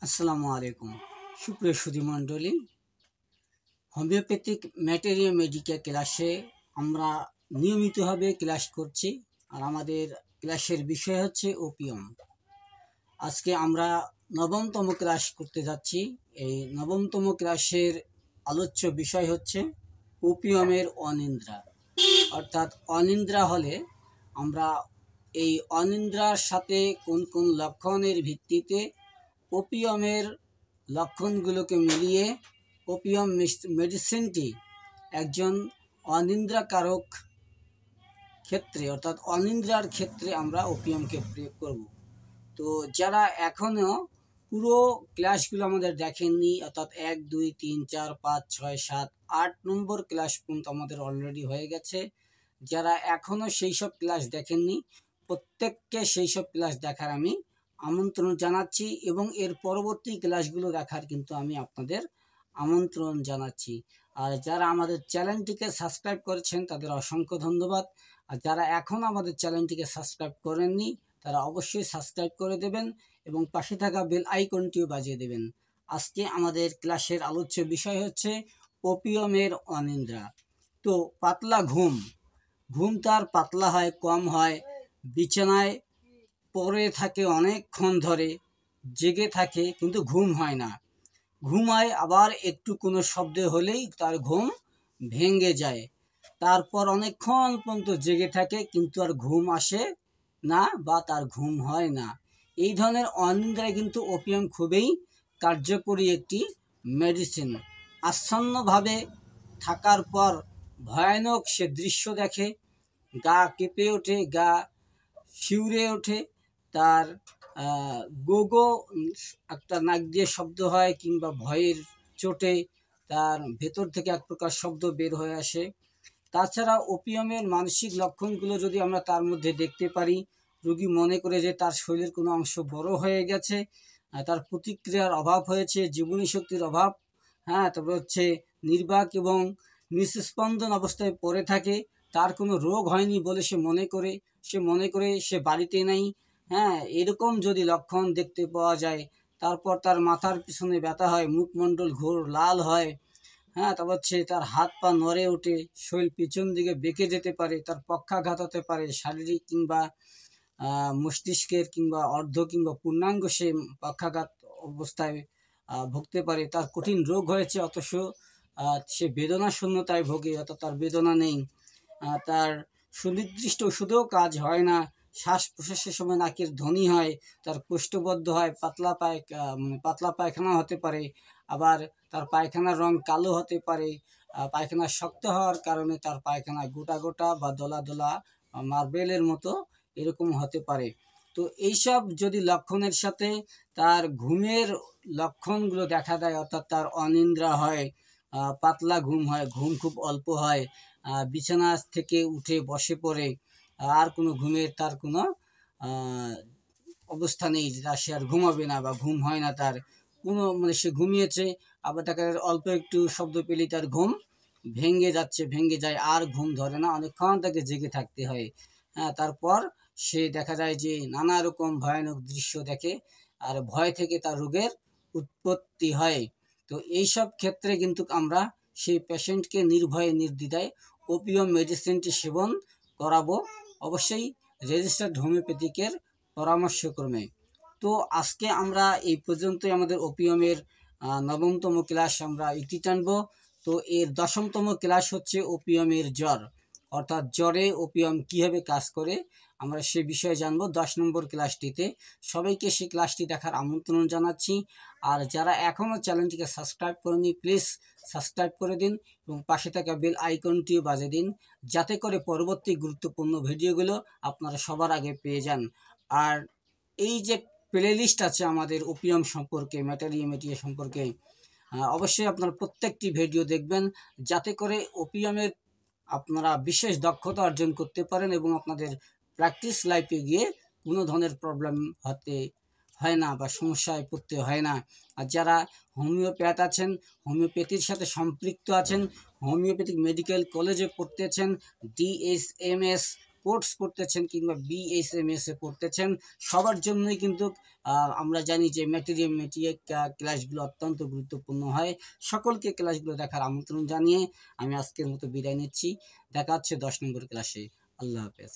আসসালামু আলাইকুম সুপ্রিয় সুধীমণ্ডলী, হোমিওপ্যাথিক ম্যাটেরিয়া মেডিকা ক্লাসে আমরা নিয়মিতভাবে ক্লাস করছি। আর আমাদের ক্লাসের বিষয় হচ্ছে ওপিয়াম। আজকে আমরা নবমতম ক্লাস করতে যাচ্ছি। এই নবমতম ক্লাসের আলোচ্য বিষয় হচ্ছে ওপিয়ামের অনিদ্রা। অর্থাৎ অনিদ্রা হলে আমরা এই অনিদ্রার সাথে কোন কোন লক্ষণের ভিত্তিতে ওপিয়ামের লক্ষণগুলোকে মিলিয়ে ওপিয়াম মেডিসিনটি একজন অনিদ্রাকারক ক্ষেত্রে অর্থাৎ অনিদ্রার ক্ষেত্রে আমরা ওপিয়ামকে প্রয়োগ করব। তো যারা এখনও পুরো ক্লাসগুলো আমাদের দেখেননি, অর্থাৎ 1, 2, 3, 4, 5, 6, 7, 8 নম্বর ক্লাস পর্যন্ত আমাদের অলরেডি হয়ে গেছে। যারা এখনও সেই সব ক্লাস দেখেননি, প্রত্যেককে সেই সব ক্লাস দেখার আমি আমন্ত্রণ জানাচ্ছি এবং এর পরবর্তী ক্লাসগুলো দেখার কিন্তু আমি আপনাদের আমন্ত্রণ জানাচ্ছি। আর যারা আমাদের চ্যানেলটিকে সাবস্ক্রাইব করেছেন তাদের অসংখ্য ধন্যবাদ। আর যারা এখন আমাদের চ্যানেলটিকে সাবস্ক্রাইব করেননি তারা অবশ্যই সাবস্ক্রাইব করে দেবেন এবং পাশে থাকা বেল আইকনটিও বাজিয়ে দেবেন। আজকে আমাদের ক্লাসের আলোচ্য বিষয় হচ্ছে ওপিয়ামের অনিদ্রা। তো পাতলা ঘুম তার পাতলা হয়, কম হয়, বিছানায় পড়ে থাকে অনেকক্ষণ ধরে, জেগে থাকে কিন্তু ঘুম হয় না, ঘুমায় আবার একটু কোনো শব্দ হলেই তার ঘুম ভেঙে যায়, তারপর অনেকক্ষণ পর্যন্ত জেগে থাকে কিন্তু আর ঘুম আসে না বা তার ঘুম হয় না। এই ধরনের অনিদ্রায় কিন্তু ওপিয়াম খুবই কার্যকরী একটি মেডিসিন। আচ্ছন্নভাবে থাকার পর ভয়ানক সে দৃশ্য দেখে, গা কেঁপে ওঠে, গা শিউরে ওঠে, তার গো একটা নাক দিয়ে শব্দ হয় কিংবা ভয়ের চোটে তার ভেতর থেকে এক প্রকার শব্দ বের হয়ে আসে। তাছাড়া ওপিয়ামের মানসিক লক্ষণগুলো যদি আমরা তার মধ্যে দেখতে পারি, রোগী মনে করে যে তার শরীরের কোনো অংশ বড় হয়ে গেছে, তার প্রতিক্রিয়ার অভাব হয়েছে, জীবনী শক্তির অভাব, তারপর হচ্ছে নির্বাক এবং নিঃস্পন্দন অবস্থায় পড়ে থাকে, তার কোনো রোগ হয়নি বলে সে মনে করে সে বাড়িতে নেই, এরকম যদি লক্ষণ দেখতে পাওয়া যায়। তারপর তার মাথার পিছনে ব্যথা হয়, মুখমণ্ডল ঘোর লাল হয়, তারপর হচ্ছে তার হাত পা নড়ে ওঠে, শরীর পিছন দিকে বেঁকে যেতে পারে, তার পক্ষাঘাত হতে পারে, শারীরিক কিংবা মস্তিষ্কের কিংবা অর্ধ কিংবা পূর্ণাঙ্গ সে পক্ষাঘাত অবস্থায় ভুগতে পারে। তার কঠিন রোগ হয়েছে অথচ সে বেদনা শূন্যতায় ভোগে, অর্থাৎ তার বেদনা নেই, তার সুনির্দিষ্ট ওষুধেও কাজ হয় না, শ্বাস প্রশ্বাসের সময় নাকের ধ্বনি হয়, তার কোষ্ঠবদ্ধ হয়, পাতলা পায়খানা হতে পারে, আবার তার পায়খানার রং কালো হতে পারে, পায়খানা শক্ত হওয়ার কারণে তার পায়খানা গোটা গোটা বা দলা দলা মার্বেলের মতো এরকম হতে পারে। তো এইসব যদি লক্ষণের সাথে তার ঘুমের লক্ষণগুলো দেখা দেয়, অর্থাৎ তার অনিদ্রা হয়, পাতলা ঘুম হয়, ঘুম খুব অল্প হয়, বিছানা থেকে উঠে বসে পড়ে, আর কোনো ঘুমের তার কোনো অবস্থা নেই যে সে আর ঘুমাবে না বা ঘুম হয় না, তার কোনো সে ঘুমিয়েছে, আবার তাকে অল্প একটু শব্দ পেলেই তার ঘুম ভেঙে যায়, আর ঘুম ধরে না, অনেকক্ষণ তাকে জেগে থাকতে হয়। তারপর সে দেখা যায় যে নানা রকম ভয়ানক দৃশ্য দেখে, আর ভয় থেকে তার রোগের উৎপত্তি হয়। তো এইসব ক্ষেত্রে কিন্তু আমরা সেই পেশেন্টকে নির্ভয়ে নির্দ্বিধায় ওপিয়াম মেডিসিনটি সেবন করাবো, অবশ্যই রেজিস্টার্ড হোমিওপ্যাথিকের পরামর্শক্রমে। তো আজকে আমরা এই পর্যন্তই আমাদের ওপিয়ামের নবমতম ক্লাস আমরা ইতি টানব। তো এর 10তম ক্লাস হচ্ছে ওপিয়ামের জ্বর, অর্থাৎ জ্বরে ওপিয়াম কীভাবে কাজ করে আমরা সে বিষয়ে জানবো 10 নম্বর ক্লাসটিতে। সবাইকে সেই ক্লাসটি দেখার আমন্ত্রণ জানাচ্ছি। আর যারা এখনও চ্যানেলটিকে সাবস্ক্রাইব করেনি প্লিজ সাবস্ক্রাইব করে দিন এবং পাশে থাকা বেল আইকনটিও বাজিয়ে দিন, যাতে করে পরবর্তী গুরুত্বপূর্ণ ভিডিওগুলো আপনারা সবার আগে পেয়ে যান। আর এই যে প্লে লিস্ট আছে আমাদের ওপিয়াম সম্পর্কে, ম্যাটেরিয়া সম্পর্কে, অবশ্যই আপনারা প্রত্যেকটি ভিডিও দেখবেন, যাতে করে ওপিয়ামের আপনারা বিশেষ দক্ষতা অর্জন করতে পারেন এবং আপনাদের প্র্যাকটিস লাইফে গিয়ে কোনো ধরনের প্রবলেম হতে হয় না বা সমস্যায় পড়তে হয় না। আর যারা হোমিওপ্যাথ আছেন, হোমিওপ্যাথির সাথে সম্পৃক্ত আছেন, হোমিওপ্যাথিক মেডিকেল কলেজে পড়তেছেন, DSMS কোর্স করতেছেন কিংবা BSMS এ পড়তেছেন, সবার জন্যই কিন্তু আমরা জানি যে ম্যাটেরিয়াল মেটিরিয়াল ক্লাসগুলো অত্যন্ত গুরুত্বপূর্ণ হয়। সকলকে ক্লাসগুলো দেখার আমন্ত্রণ জানিয়ে আমি আজকের মতো বিদায় নিচ্ছি। দেখা হচ্ছে 10 নম্বর ক্লাসে। আল্লাহ হাফেজ।